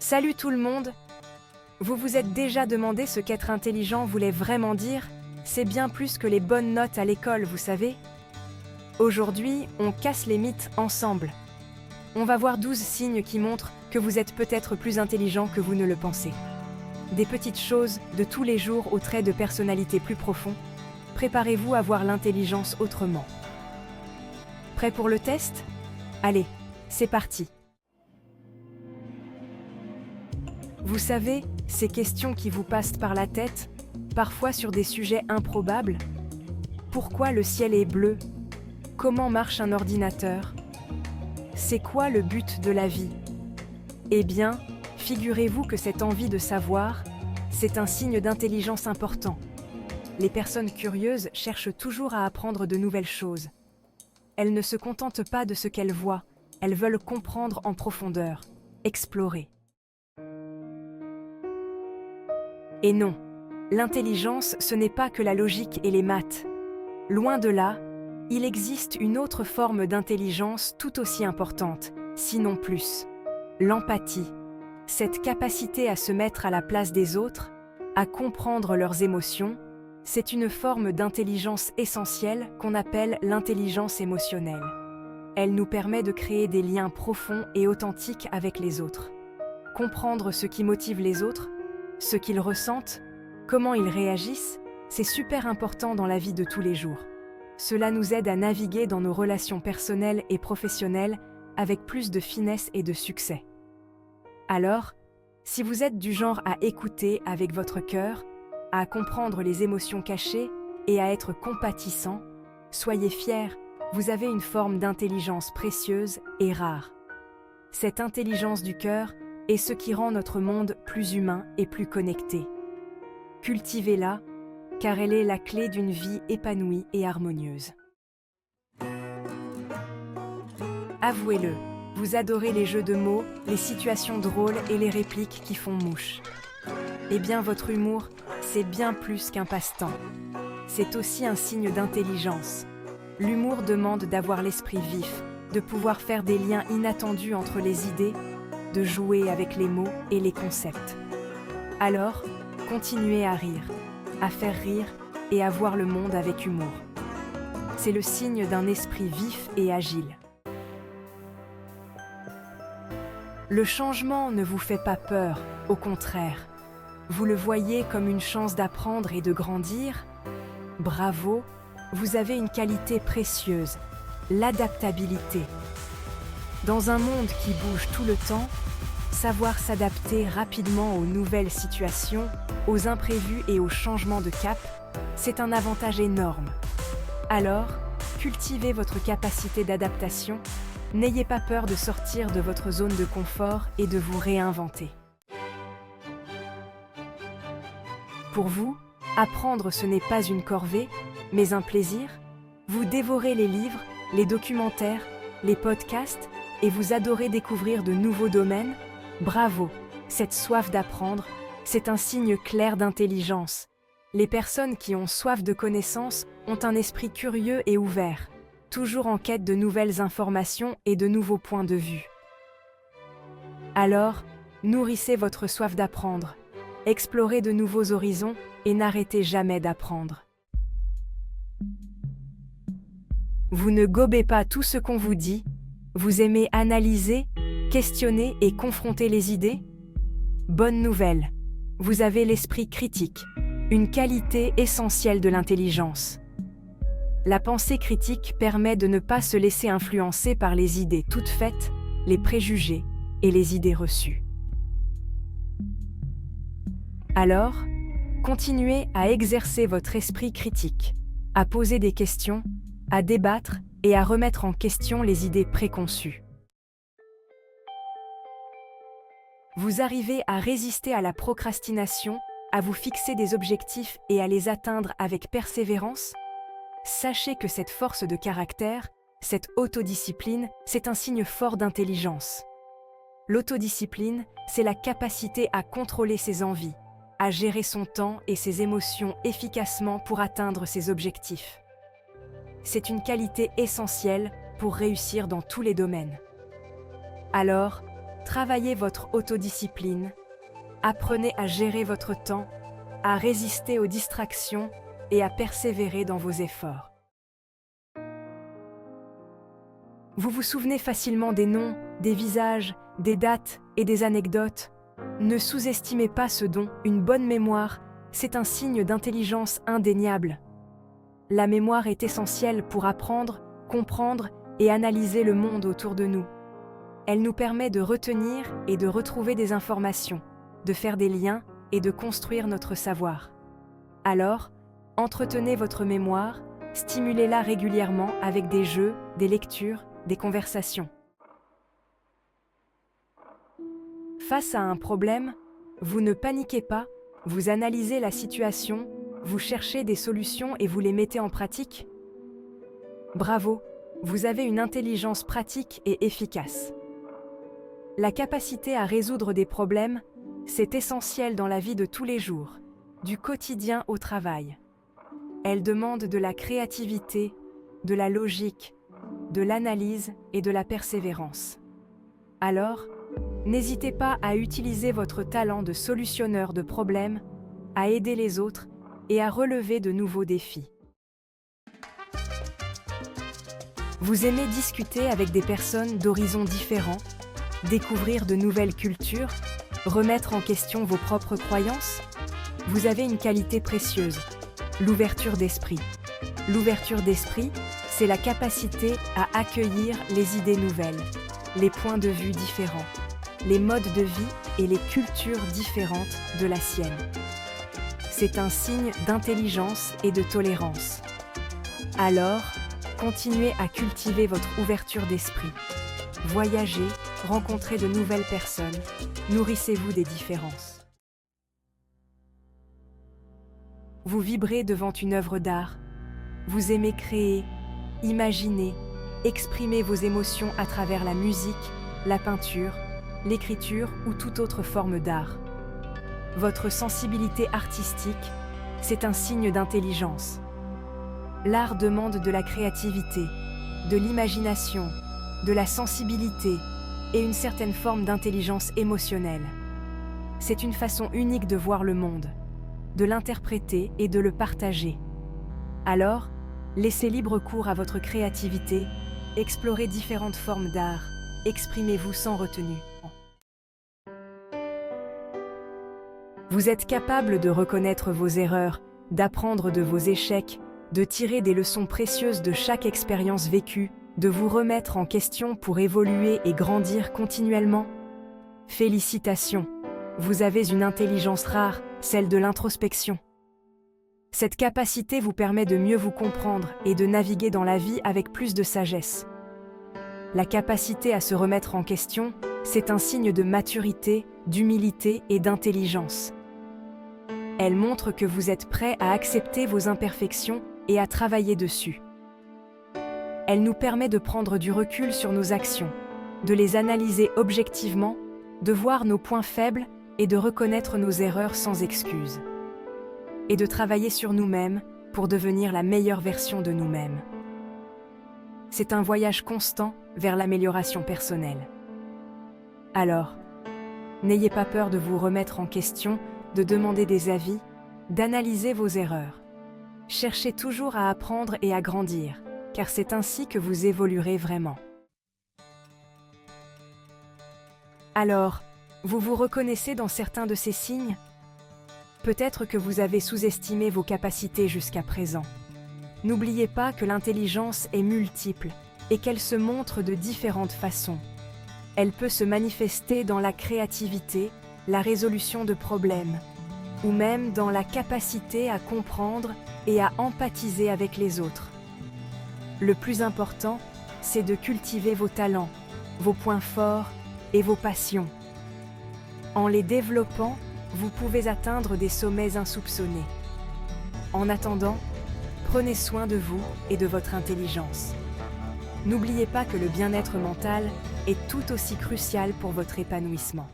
Salut tout le monde! Vous vous êtes déjà demandé ce qu'être intelligent voulait vraiment dire? C'est bien plus que les bonnes notes à l'école, vous savez. Aujourd'hui, on casse les mythes ensemble. On va voir 12 signes qui montrent que vous êtes peut-être plus intelligent que vous ne le pensez. Des petites choses de tous les jours aux traits de personnalité plus profonds. Préparez-vous à voir l'intelligence autrement. Prêt pour le test? Allez, c'est parti! Vous savez, ces questions qui vous passent par la tête, parfois sur des sujets improbables. Pourquoi le ciel est bleu? Comment marche un ordinateur? C'est quoi le but de la vie? Eh bien, figurez-vous que cette envie de savoir, c'est un signe d'intelligence important. Les personnes curieuses cherchent toujours à apprendre de nouvelles choses. Elles ne se contentent pas de ce qu'elles voient, elles veulent comprendre en profondeur, explorer. Et non, l'intelligence, ce n'est pas que la logique et les maths. Loin de là, il existe une autre forme d'intelligence tout aussi importante, sinon plus. L'empathie. Cette capacité à se mettre à la place des autres, à comprendre leurs émotions, c'est une forme d'intelligence essentielle qu'on appelle l'intelligence émotionnelle. Elle nous permet de créer des liens profonds et authentiques avec les autres. Comprendre ce qui motive les autres, ce qu'ils ressentent, comment ils réagissent, c'est super important dans la vie de tous les jours. Cela nous aide à naviguer dans nos relations personnelles et professionnelles avec plus de finesse et de succès. Alors, si vous êtes du genre à écouter avec votre cœur, à comprendre les émotions cachées et à être compatissant, soyez fiers, vous avez une forme d'intelligence précieuse et rare. Cette intelligence du cœur est ce qui rend notre monde plus humain et plus connecté. Cultivez-la, car elle est la clé d'une vie épanouie et harmonieuse. Avouez-le, vous adorez les jeux de mots, les situations drôles et les répliques qui font mouche. Eh bien, votre humour, c'est bien plus qu'un passe-temps. C'est aussi un signe d'intelligence. L'humour demande d'avoir l'esprit vif, de pouvoir faire des liens inattendus entre les idées, de jouer avec les mots et les concepts. Alors, continuez à rire, à faire rire et à voir le monde avec humour. C'est le signe d'un esprit vif et agile. Le changement ne vous fait pas peur, au contraire. Vous le voyez comme une chance d'apprendre et de grandir? Bravo, vous avez une qualité précieuse, l'adaptabilité. Dans un monde qui bouge tout le temps, savoir s'adapter rapidement aux nouvelles situations, aux imprévus et aux changements de cap, c'est un avantage énorme. Alors, cultivez votre capacité d'adaptation, n'ayez pas peur de sortir de votre zone de confort et de vous réinventer. Pour vous, apprendre ce n'est pas une corvée, mais un plaisir. Vous dévorez les livres, les documentaires, les podcasts, et vous adorez découvrir de nouveaux domaines? Bravo! Cette soif d'apprendre, c'est un signe clair d'intelligence. Les personnes qui ont soif de connaissances ont un esprit curieux et ouvert, toujours en quête de nouvelles informations et de nouveaux points de vue. Alors, nourrissez votre soif d'apprendre, explorez de nouveaux horizons et n'arrêtez jamais d'apprendre. Vous ne gobez pas tout ce qu'on vous dit. Vous aimez analyser, questionner et confronter les idées? Bonne nouvelle, vous avez l'esprit critique, une qualité essentielle de l'intelligence. La pensée critique permet de ne pas se laisser influencer par les idées toutes faites, les préjugés et les idées reçues. Alors, continuez à exercer votre esprit critique, à poser des questions, à débattre et à remettre en question les idées préconçues. Vous arrivez à résister à la procrastination, à vous fixer des objectifs et à les atteindre avec persévérance? Sachez que cette force de caractère, cette autodiscipline, c'est un signe fort d'intelligence. L'autodiscipline, c'est la capacité à contrôler ses envies, à gérer son temps et ses émotions efficacement pour atteindre ses objectifs. C'est une qualité essentielle pour réussir dans tous les domaines. Alors, Travaillez votre autodiscipline, apprenez à gérer votre temps, à résister aux distractions et à persévérer dans vos efforts. Vous vous souvenez facilement des noms, des visages, des dates et des anecdotes. Ne sous-estimez pas ce don, une bonne mémoire, c'est un signe d'intelligence indéniable. La mémoire est essentielle pour apprendre, comprendre et analyser le monde autour de nous. Elle nous permet de retenir et de retrouver des informations, de faire des liens et de construire notre savoir. Alors, entretenez votre mémoire, stimulez-la régulièrement avec des jeux, des lectures, des conversations. Face à un problème, vous ne paniquez pas, vous analysez la situation, vous cherchez des solutions et vous les mettez en pratique. Bravo, vous avez une intelligence pratique et efficace. La capacité à résoudre des problèmes, c'est essentiel dans la vie de tous les jours, du quotidien au travail. Elle demande de la créativité, de la logique, de l'analyse et de la persévérance. Alors, n'hésitez pas à utiliser votre talent de solutionneur de problèmes, à aider les autres et à relever de nouveaux défis. Vous aimez discuter avec des personnes d'horizons différents, découvrir de nouvelles cultures, remettre en question vos propres croyances? Vous avez une qualité précieuse, l'ouverture d'esprit. L'ouverture d'esprit, c'est la capacité à accueillir les idées nouvelles, les points de vue différents, les modes de vie et les cultures différentes de la sienne. C'est un signe d'intelligence et de tolérance. Alors, continuez à cultiver votre ouverture d'esprit. Voyagez, rencontrez de nouvelles personnes, nourrissez-vous des différences. Vous vibrez devant une œuvre d'art. Vous aimez créer, imaginer, exprimer vos émotions à travers la musique, la peinture, l'écriture ou toute autre forme d'art. Votre sensibilité artistique, c'est un signe d'intelligence. L'art demande de la créativité, de l'imagination, de la sensibilité et une certaine forme d'intelligence émotionnelle. C'est une façon unique de voir le monde, de l'interpréter et de le partager. Alors, laissez libre cours à votre créativité, explorez différentes formes d'art, exprimez-vous sans retenue. Vous êtes capable de reconnaître vos erreurs, d'apprendre de vos échecs, de tirer des leçons précieuses de chaque expérience vécue, de vous remettre en question pour évoluer et grandir continuellement. Félicitations, vous avez une intelligence rare, celle de l'introspection. Cette capacité vous permet de mieux vous comprendre et de naviguer dans la vie avec plus de sagesse. La capacité à se remettre en question, c'est un signe de maturité, d'humilité et d'intelligence. Elle montre que vous êtes prêt à accepter vos imperfections et à travailler dessus. Elle nous permet de prendre du recul sur nos actions, de les analyser objectivement, de voir nos points faibles et de reconnaître nos erreurs sans excuse. Et de travailler sur nous-mêmes pour devenir la meilleure version de nous-mêmes. C'est un voyage constant vers l'amélioration personnelle. Alors, n'ayez pas peur de vous remettre en question, de demander des avis, d'analyser vos erreurs. Cherchez toujours à apprendre et à grandir, car c'est ainsi que vous évoluerez vraiment. Alors, vous vous reconnaissez dans certains de ces signes? Peut-être que vous avez sous-estimé vos capacités jusqu'à présent. N'oubliez pas que l'intelligence est multiple et qu'elle se montre de différentes façons. Elle peut se manifester dans la créativité, la résolution de problèmes, ou même dans la capacité à comprendre et à empathiser avec les autres. Le plus important, c'est de cultiver vos talents, vos points forts et vos passions. En les développant, vous pouvez atteindre des sommets insoupçonnés. En attendant, prenez soin de vous et de votre intelligence. N'oubliez pas que le bien-être mental est tout aussi crucial pour votre épanouissement.